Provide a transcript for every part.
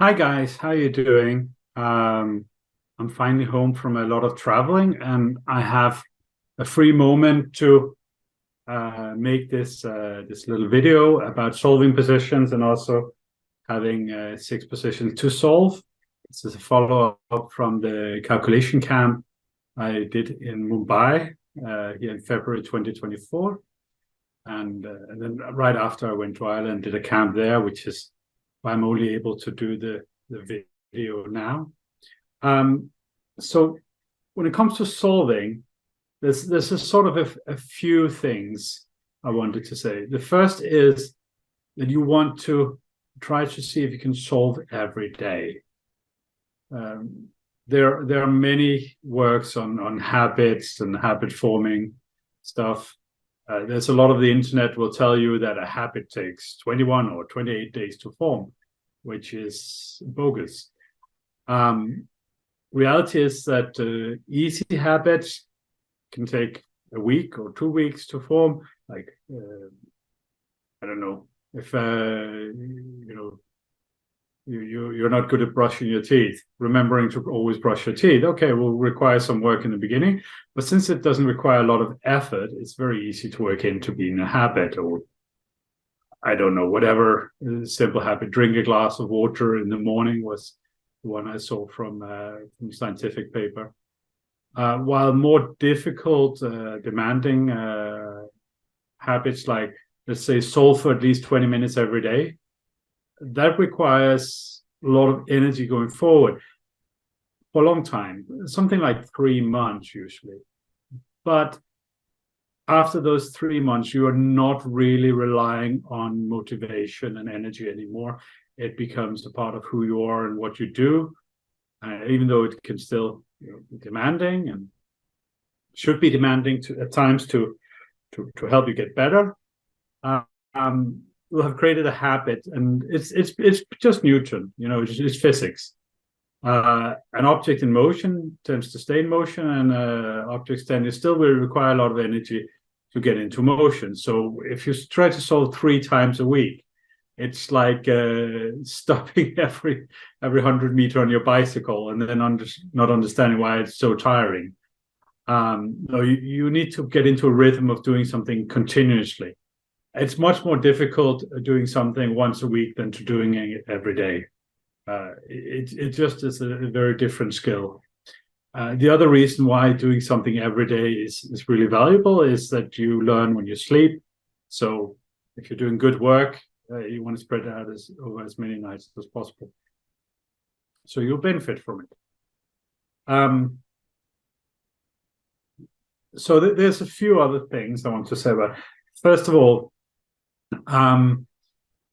Hi guys, how you doing? I'm finally home from a lot of traveling, and I have a free moment to make this little video about solving positions and also having six positions to solve. This is a follow-up from the calculation camp I did in Mumbai here in February 2024, and then right after I went to Ireland, did a camp there, which is why I'm only able to do the video now. Um, so when it comes to solving, there's a sort of a few things I wanted to say. The first is that you want to try to see if you can solve every day. There are many works on habits and habit forming stuff. There's a lot of the internet will tell you that a habit takes 21 or 28 days to form, which is bogus. Reality is that easy habits can take a week or 2 weeks to form. Like, I don't know, if you're not good at brushing your teeth, remembering to always brush your teeth, okay, will require some work in the beginning, but since it doesn't require a lot of effort, it's very easy to work into being a habit. Or I don't know, whatever simple habit. Drink a glass of water in the morning was the one I saw from scientific paper. While more difficult, demanding habits, like, let's say, solve for at least 20 minutes every day, that requires a lot of energy going forward for a long time, something like 3 months usually. But after those 3 months, you are not really relying on motivation and energy anymore. It becomes a part of who you are and what you do, even though it can still be demanding and should be demanding at times to help you get better. We'll have created a habit, and it's just Newton, it's physics. An object in motion tends to stay in motion, and objects still will require a lot of energy to get into motion. So if you try to solve 3 times a week, it's like stopping every 100 meters on your bicycle and then not understanding why it's so tiring. No, you need to get into a rhythm of doing something continuously. It's much more difficult doing something once a week than to doing it every day. It just is a very different skill. The other reason why doing something every day is really valuable is that you learn when you sleep. So if you're doing good work, you want to spread it out over as many nights as possible. So you'll benefit from it. So there's a few other things I want to say about. First of all,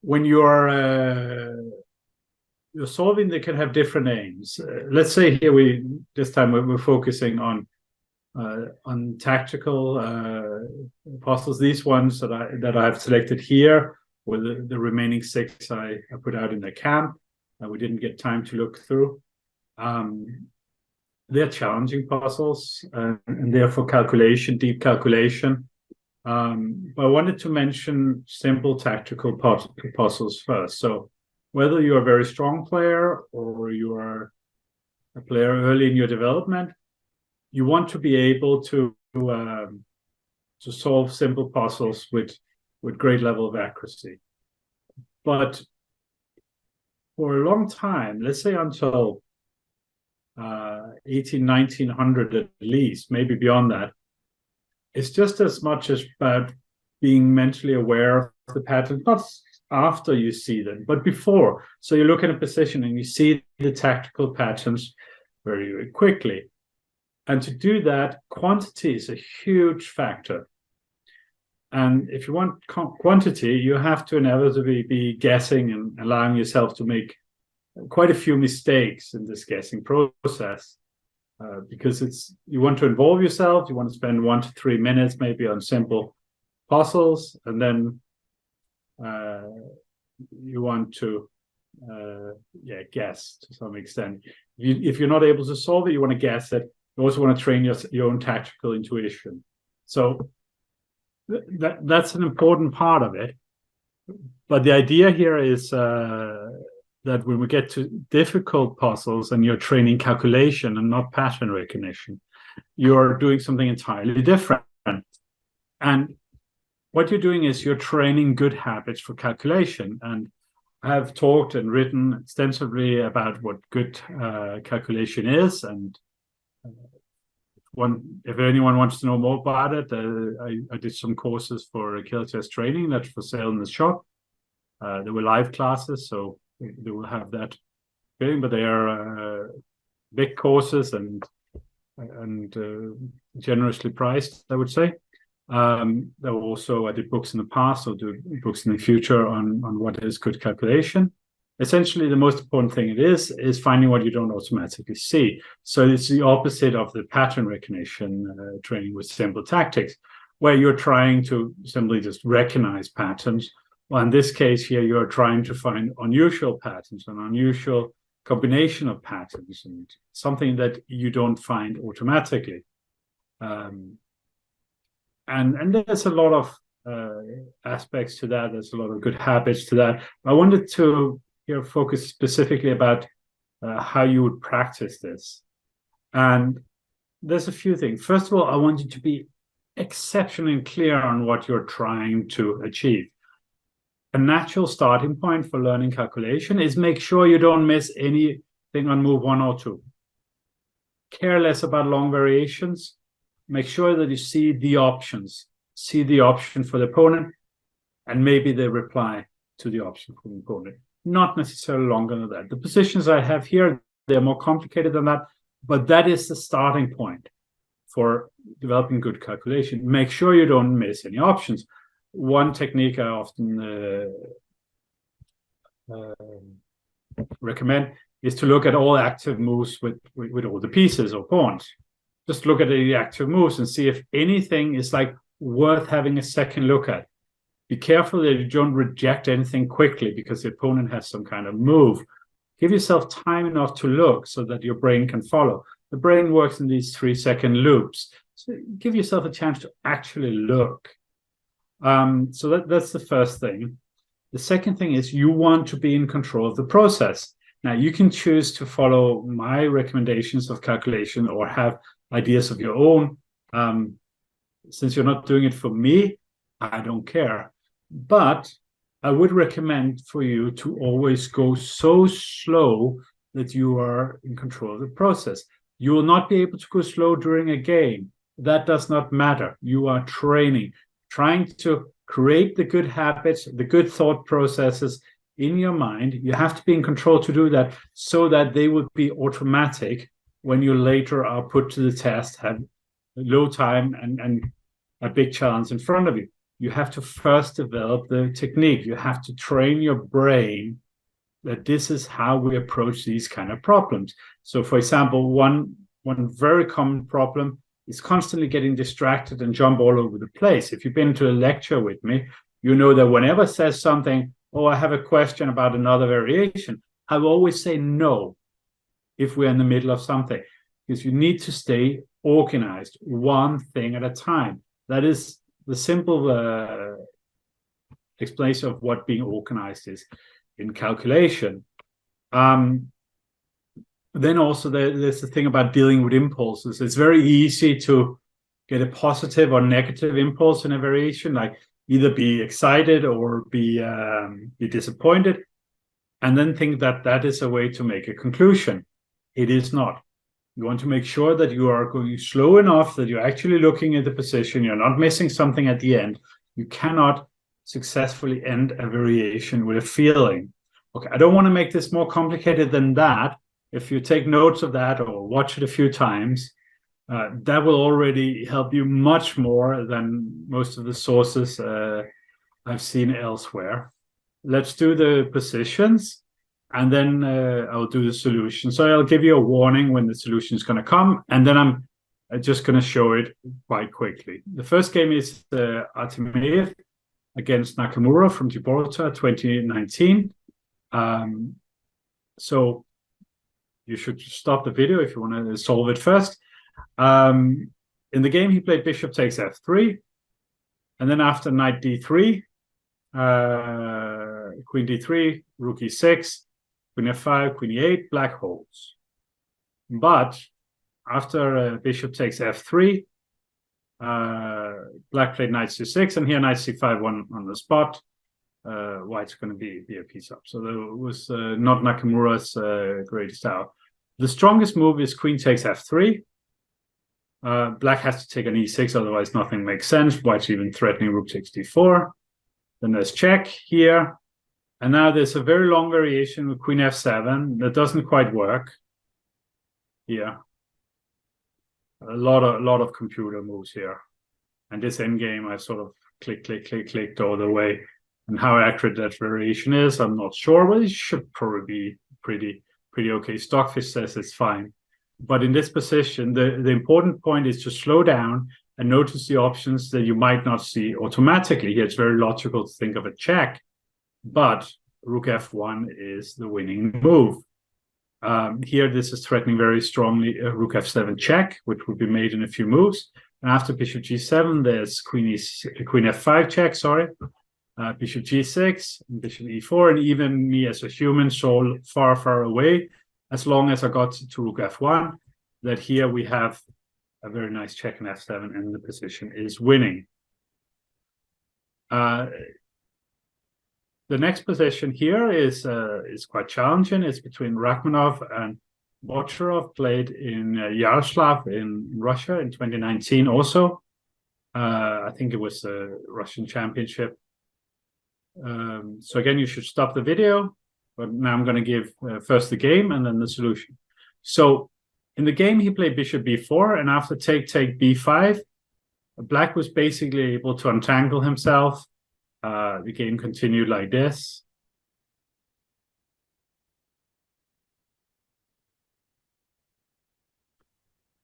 when you're solving, they can have different aims. Let's say here this time we're focusing on tactical puzzles. These ones that I've selected here were the remaining 6 I put out in the camp. We didn't get time to look through. They're challenging puzzles, and therefore deep calculation. But I wanted to mention simple tactical puzzles first. So whether you're a very strong player or you are a player early in your development, you want to be able to solve simple puzzles with great level of accuracy. But for a long time, let's say until 1900 at least, maybe beyond that, it's just as much as about being mentally aware of the patterns, not after you see them, but before. So you look at a position and you see the tactical patterns very, very quickly. And to do that, quantity is a huge factor. And if you want quantity, you have to inevitably be guessing and allowing yourself to make quite a few mistakes in this guessing process. Because you want to involve yourself, you want to spend 1 to 3 minutes maybe on simple puzzles, and then you want to guess to some extent. If you're not able to solve it, you want to guess it. You also want to train your own tactical intuition. So that's an important part of it. But the idea here is that when we get to difficult puzzles and you're training calculation and not pattern recognition, you're doing something entirely different. And what you're doing is you're training good habits for calculation. And I have talked and written extensively about what good calculation is. And if anyone wants to know more about it, I did some courses for killer chess training that's for sale in the shop. There were live classes, so they will have that going, but they are big courses and generously priced, I would say. There were also, I did books in the past, I'll do books in the future on what is good calculation. Essentially, the most important thing it is finding what you don't automatically see. So it's the opposite of the pattern recognition training with simple tactics, where you're trying to simply just recognize patterns. Well, in this case here, you're trying to find unusual patterns, an unusual combination of patterns, and something that you don't find automatically. And there's a lot of aspects to that. There's a lot of good habits to that. I wanted to focus specifically about how you would practice this. And there's a few things. First of all, I want you to be exceptionally clear on what you're trying to achieve. A natural starting point for learning calculation is make sure you don't miss anything on move 1 or 2. Care less about long variations. Make sure that you see the options. See the option for the opponent and maybe the reply to the option for the opponent. Not necessarily longer than that. The positions I have here, they're more complicated than that, but that is the starting point for developing good calculation. Make sure you don't miss any options. One technique I often recommend is to look at all active moves with all the pieces or pawns. Just look at the active moves and see if anything is like worth having a second look at. Be careful that you don't reject anything quickly because the opponent has some kind of move. Give yourself time enough to look so that your brain can follow. The brain works in these 3-second loops. So give yourself a chance to actually look. So that's the first thing. The second thing is you want to be in control of the process. Now, you can choose to follow my recommendations of calculation or have ideas of your own. Since you're not doing it for me, I don't care. But I would recommend for you to always go so slow that you are in control of the process. You will not be able to go slow during a game. That does not matter. You are training, trying to create the good habits, the good thought processes in your mind. You have to be in control to do that so that they will be automatic when you later are put to the test, have low time and a big challenge in front of you. You have to first develop the technique. You have to train your brain that this is how we approach these kind of problems. So, for example, one very common problem is constantly getting distracted and jump all over the place. If you've been to a lecture with me, you know that whenever I say something, oh, I have a question about another variation, I will always say no if we're in the middle of something, because you need to stay organized, one thing at a time. That is the simple explanation of what being organized is in calculation. Then also there's the thing about dealing with impulses. It's very easy to get a positive or negative impulse in a variation, like either be excited or be disappointed, and then think that that is a way to make a conclusion. It is not. You want to make sure that you are going slow enough that you're actually looking at the position, you're not missing something at the end. You cannot successfully end a variation with a feeling. Okay, I don't want to make this more complicated than that. If you take notes of that or watch it a few times, that will already help you much more than most of the sources I've seen elsewhere. Let's do the positions, and then I'll do the solution. So I'll give you a warning when the solution is going to come, and then I'm just going to show it quite quickly. The first game is Artemiev against Nakamura from Gibraltar 2019. So you should stop the video if you want to solve it first. In the game, he played bishop takes f3, and then after knight d3, queen d3, rook e6, queen f5, queen e8, black holds. But after bishop takes f3, black played knight c6, and here knight c5 on the spot. White's going to be a piece up. So that was not Nakamura's greatest hour. The strongest move is queen takes f3. Black has to take an e6, otherwise nothing makes sense. White's even threatening rook takes d4. Then there's check here. And now there's a very long variation with queen f7 that doesn't quite work here. A lot of computer moves here. And this endgame, I sort of clicked all the way. And how accurate that variation is, I'm not sure, but it should probably be pretty okay. Stockfish says it's fine. But in this position, the important point is to slow down and notice the options that you might not see automatically. Here, it's very logical to think of a check, but rook f1 is the winning move. Here, this is threatening very strongly a rook f7 check, which would be made in a few moves. And after bishop g7, there's queen f5 check, bishop g6, bishop e4, and even me as a human saw far away, as long as I got to rook f1, that here we have a very nice check in f7, and the position is winning. The next position here is quite challenging. It's between Rachmanov and Bocharov, played in Yaroslav in Russia in 2019 also. I think it was the Russian Championship. So again, you should stop the video, but now I'm going to give first the game and then the solution. So in the game, he played bishop b4, and after take b5, Black was basically able to untangle himself. The game continued like this.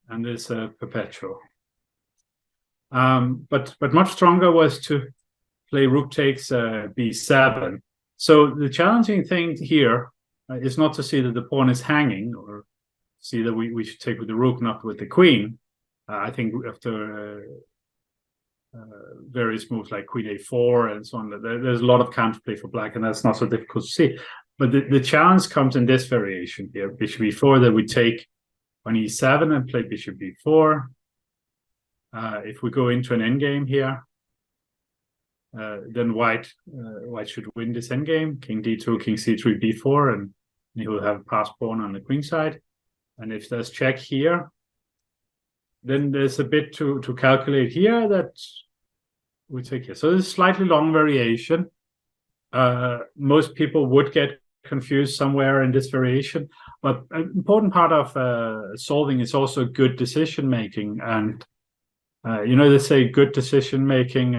And this perpetual. But much stronger was to play rook takes b7. So the challenging thing here is not to see that the pawn is hanging, or see that we should take with the rook, not with the queen. I think after various moves like queen a4 and so on, there's a lot of counterplay for Black, and that's not so difficult to see. But the challenge comes in this variation here, bishop e4, that we take on e7 and play bishop b4. If we go into an endgame here, then white should win this endgame. King d2, king c3, b4, and he will have a pass pawn on the queen side. And if there's check here, then there's a bit to calculate here that we take here. So this is slightly long variation. Most people would get confused somewhere in this variation, but an important part of solving is also good decision making. And they say good decision making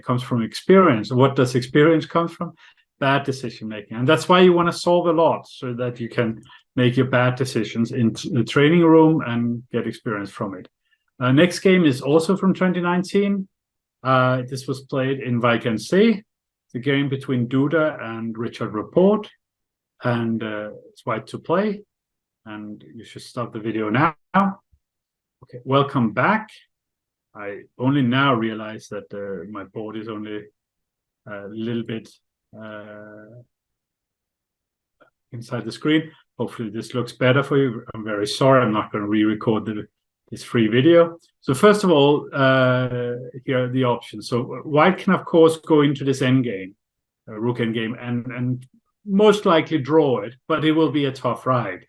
comes from experience. What does experience come from? Bad decision making. And that's why you want to solve a lot, so that you can make your bad decisions in the training room and get experience from it. Next game is also from 2019. This was played in Vacancy, the game between Duda and Richard Rapport. And it's white to play. And you should stop the video now. Okay, welcome back. I only now realize that my board is only a little bit inside the screen. Hopefully this looks better for you. I'm very sorry, I'm not going to re-record this free video. So first of all, here are the options. So white can, of course, go into this endgame, rook endgame, and most likely draw it, but it will be a tough ride.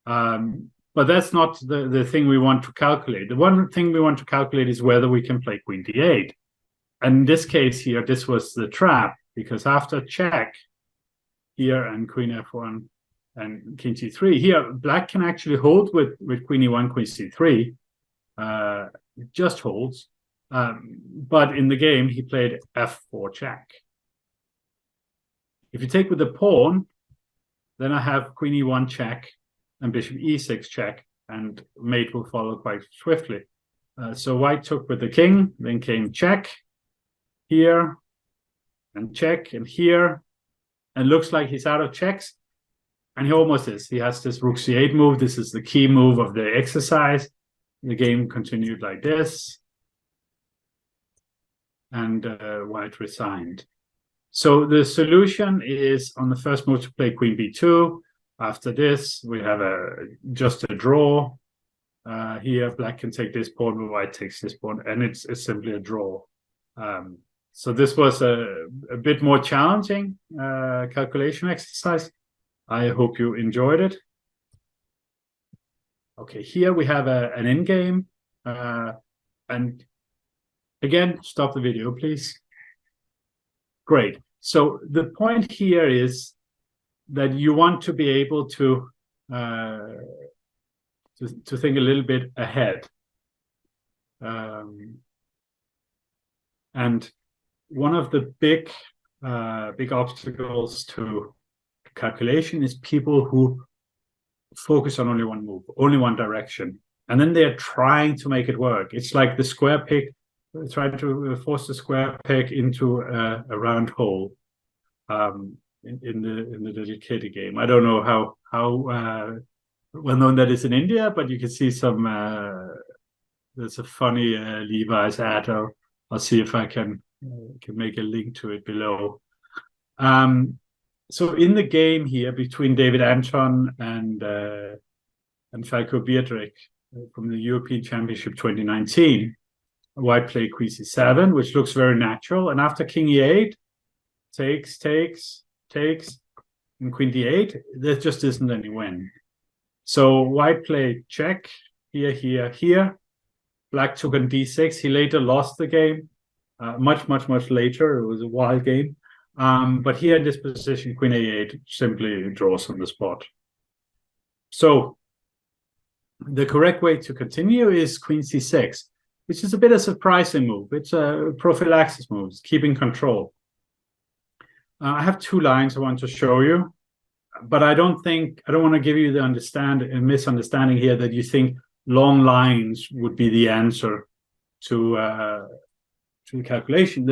But that's not the thing we want to calculate. The one thing we want to calculate is whether we can play queen d8. And in this case here, this was the trap, because after check here and queen f1 and king c3, here Black can actually hold with queen e1, queen c3. It just holds. But in the game, he played f4 check. If you take with the pawn, then I have queen e1 check and bishop e6 check, and mate will follow quite swiftly. So white took with the king, then came check here, and check, and here, and looks like he's out of checks, and he almost is. He has this rook c8 move. This is the key move of the exercise. The game continued like this, and white resigned. So the solution is on the first move to play queen b2, After this, we have just a draw. Here, black can take this pawn, but white takes this pawn, and it's simply a draw. So this was a bit more challenging calculation exercise. I hope you enjoyed it. Okay, here we have an endgame. And again, stop the video, please. Great. So the point here is that you want to be able to think a little bit ahead. And one of the big obstacles to calculation is people who focus on only one move, only one direction, and then they're trying to make it work. It's like the square peg, trying to force the square peg into a round hole in the little kiddie game. I don't know how well known that is in India, but you can see some. There's a funny Levi's ad. I'll see if I can make a link to it below. So in the game here between David Anton and Jacob Aagaard from the European Championship 2019, white played Queen C7, which looks very natural. And after King E8, takes, and Queen D8, there just isn't any win. So white played check, here. Black took on D6. He later lost the game, much later. It was a wild game. But here in this position, Queen A8 simply draws on the spot. So the correct way to continue is Queen C6, which is a bit of a surprising move. It's a prophylaxis move, it's keeping control. I have two lines I want to show you, but I don't want to give you the misunderstanding here that you think long lines would be the answer to the calculation.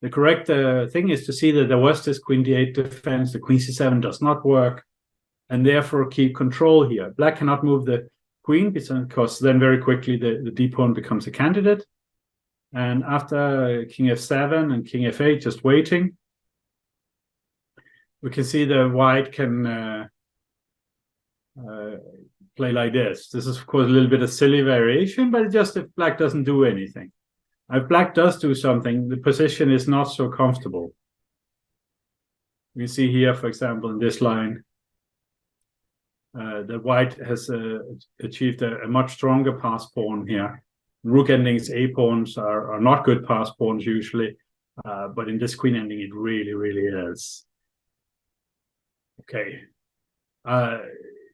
The correct thing is to see that there was this Queen D8 defense, the Queen C7 does not work, and therefore keep control here. Black cannot move the Queen because then very quickly the D pawn becomes a candidate. And after King F7 and King F8 just waiting, we can see the white can play like this. This is, of course, a little bit of silly variation, but just if black doesn't do anything. If black does do something, the position is not so comfortable. We see here, for example, in this line, that white has achieved a much stronger pass pawn here. Rook endings A pawns are not good pass pawns usually, but in this queen ending, it really is. Okay.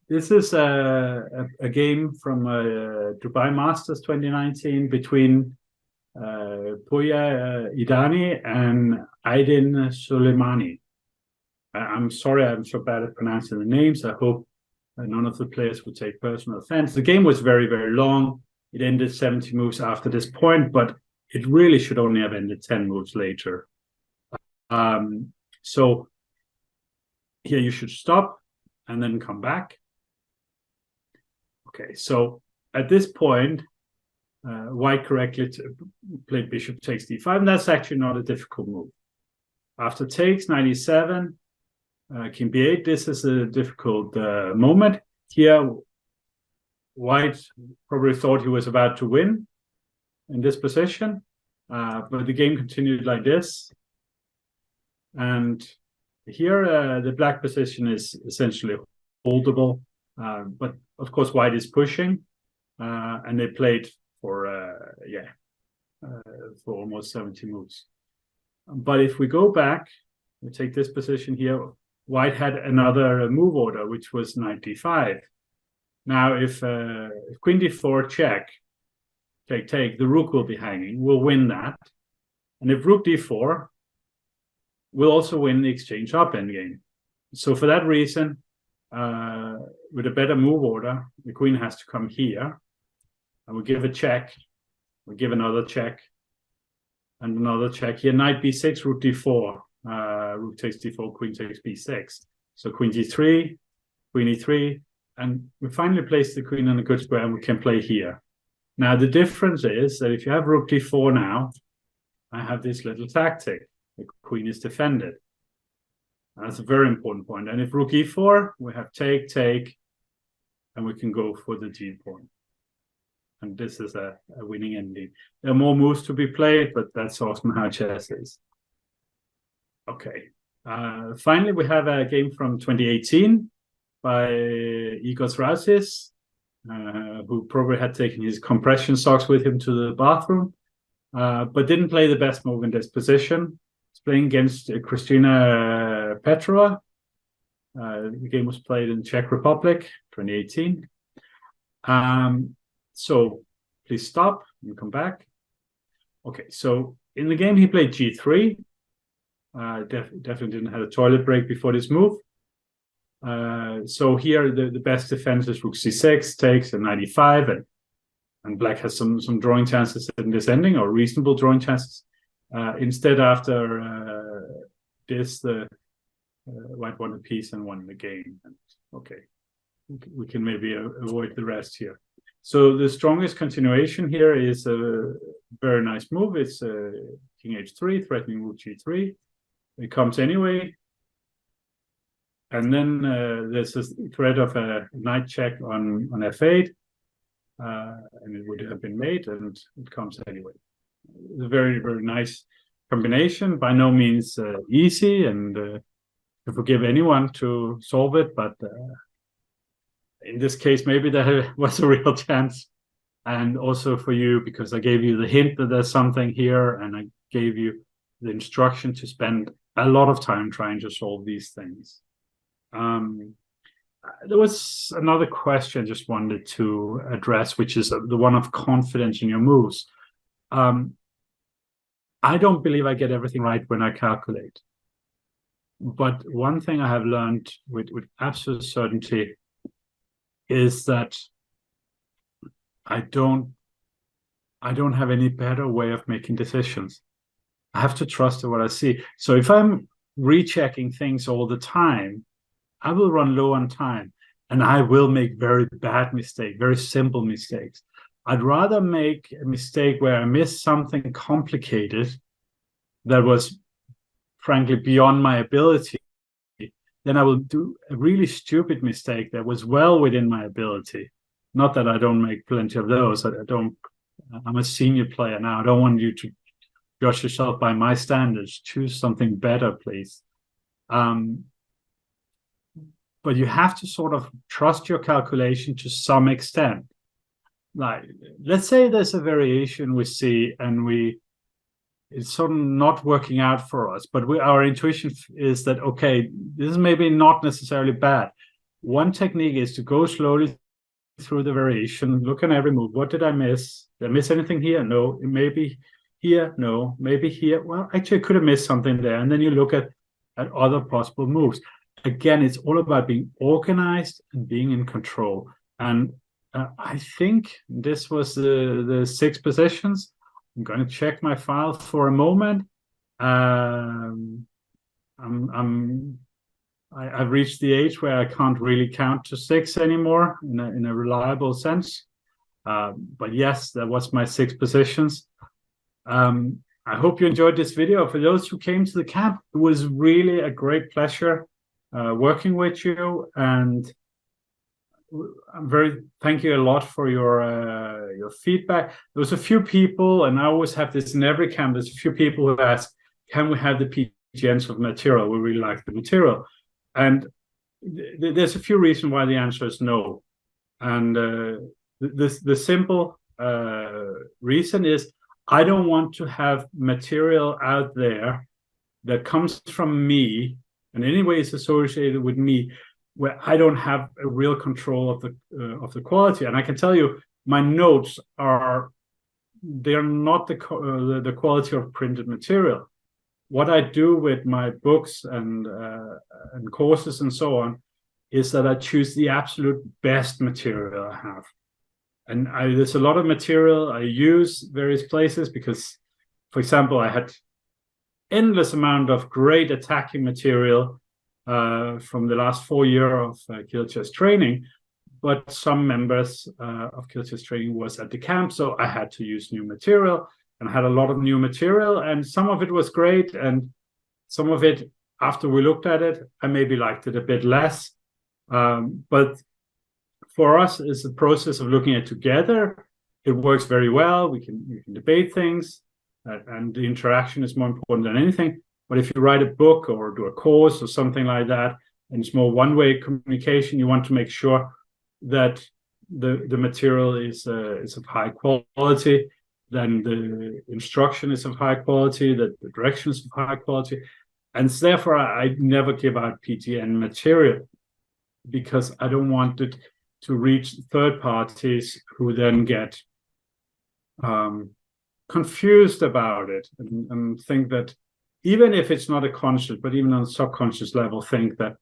This is a game from Dubai Masters 2019 between Puya Idani and Aydin Soleimani. I'm sorry I'm so bad at pronouncing the names. I hope none of the players would take personal offense. The game was very long. It ended 70 moves after this point, but it really should only have ended 10 moves later. So here you should stop and then come back. Okay, so at this point, white correctly played bishop takes d5, and that's actually not a difficult move. After takes, 97, king b8, this is a difficult moment. Here, white probably thought he was about to win in this position, but the game continued like this. And here, the black position is essentially holdable, but of course, white is pushing, and they played for almost 70 moves. But if we go back, we take this position here, white had another move order, which was knight d5. Now, if queen d4 check, take, the rook will be hanging, we'll win that. And if rook d4, we'll also win the exchange up endgame. So for that reason, with a better move order, the queen has to come here, and we give a check, we give another check, and another check. Here, knight b6, rook d4, rook takes d4, queen takes b6. So queen g3, queen e3, and we finally place the queen in a good square, and we can play here. Now, the difference is that if you have rook d4 now, I have this little tactic. The queen is defended. That's a very important point. And if rook e4, we have take, take, and we can go for the g pawn. And this is a winning ending. There are more moves to be played, but that's often how chess is. Okay. Finally, we have a game from 2018 by Igor Razis, who probably had taken his compression socks with him to the bathroom, but didn't play the best move in this position. He's playing against Kristina Petrova. The game was played in Czech Republic, 2018. So please stop and come back. Okay, so in the game he played g3. Definitely didn't have a toilet break before this move. So here the best defense is rook c6, takes, and knight e5, and black has some drawing chances in this ending, or reasonable drawing chances. Instead, after this, the white won a piece and won the game. And, okay, we can maybe avoid the rest here. So the strongest continuation here is a very nice move. It's king h3, threatening rook g3. It comes anyway. And then there's a threat of a knight check on f8. And it would have been mate, and it comes anyway. It's a very, very nice combination. By no means easy, and to forgive anyone to solve it, but in this case, maybe there was a real chance. And also for you, because I gave you the hint that there's something here, and I gave you the instruction to spend a lot of time trying to solve these things. There was another question I just wanted to address, which is the one of confidence in your moves. I don't believe I get everything right when I calculate. But one thing I have learned with absolute certainty is that I don't have any better way of making decisions. I have to trust what I see. So if I'm rechecking things all the time, I will run low on time, and I will make very bad mistakes, very simple mistakes. I'd rather make a mistake where I miss something complicated that was frankly beyond my ability, then I will do a really stupid mistake that was well within my ability. Not that I don't make plenty of those. I'm a senior player now. I don't want you to judge yourself by my standards. Choose something better, please. But you have to sort of trust your calculation to some extent. Like, let's say there's a variation we see, and it's sort of not working out for us, but our intuition is that, okay, this is maybe not necessarily bad. One technique is to go slowly through the variation, look at every move. What did I miss? Did I miss anything here? No. Maybe here? No. Maybe here? Well, actually, I could have missed something there. And then you look at other possible moves. Again, it's all about being organized and being in control. And I think this was the 6 positions. I'm going to check my file for a moment. I've reached the age where I can't really count to 6 anymore in a reliable sense. But yes, that was my 6 positions. I hope you enjoyed this video. For those who came to the camp, it was really a great pleasure working with you, and thank you a lot for your feedback. There was a few people, and I always have this in every camp, there's a few people who ask, can we have the PGNs of material? We really like the material. And there's a few reasons why the answer is no. And the simple reason is I don't want to have material out there that comes from me and in any way is associated with me where I don't have a real control of the quality. And I can tell you, my notes they're not the quality of printed material. What I do with my books and courses and so on is that I choose the absolute best material I have. And there's a lot of material I use various places because, for example, I had endless amount of great attacking material from the last 4 years of Kill Chess training, but some members of Kill Chess training was at the camp, so I had to use new material, and I had a lot of new material, and some of it was great, and some of it after we looked at it, I maybe liked it a bit less. But for us, it's a process of looking at it together. It works very well. We can debate things, and the interaction is more important than anything. But if you write a book or do a course or something like that, and it's more one-way communication, you want to make sure that the material is of high quality, then the instruction is of high quality, that the direction is of high quality. And therefore, I never give out PTN material, because I don't want it to reach third parties who then get confused about it and think that, even if it's not a conscious, but even on a subconscious level, think that,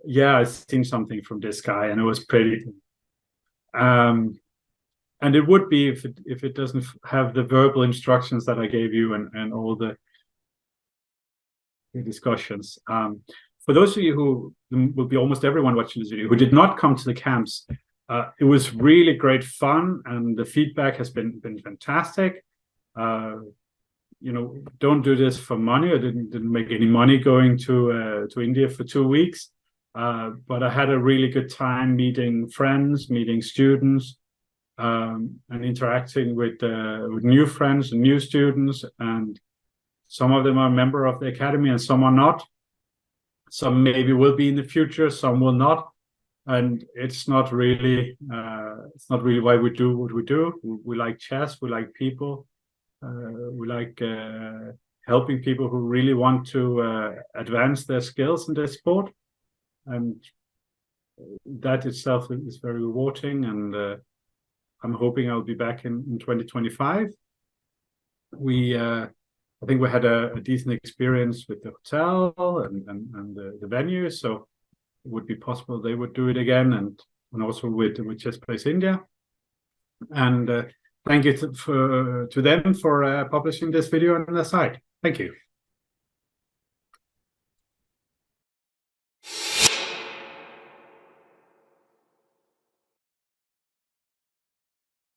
yeah, I've seen something from this guy and it was pretty. And it would be if it doesn't have the verbal instructions that I gave you and all the discussions. For those of you who will be almost everyone watching this video who did not come to the camps, it was really great fun, and the feedback has been fantastic. You know, don't do this for money. I didn't make any money going to India for 2 weeks, but I had a really good time meeting friends, meeting students, and interacting with new friends and new students. And some of them are a member of the academy, and some are not. Some maybe will be in the future, some will not. And it's not really why we do what we do. We like chess. We like people. We like helping people who really want to advance their skills in their sport, and that itself is very rewarding. And I'm hoping I'll be back in 2025. I think we had a decent experience with the hotel and the venue, so it would be possible they would do it again, and also with ChessBase India. And thank you to them for publishing this video on their site. Thank you.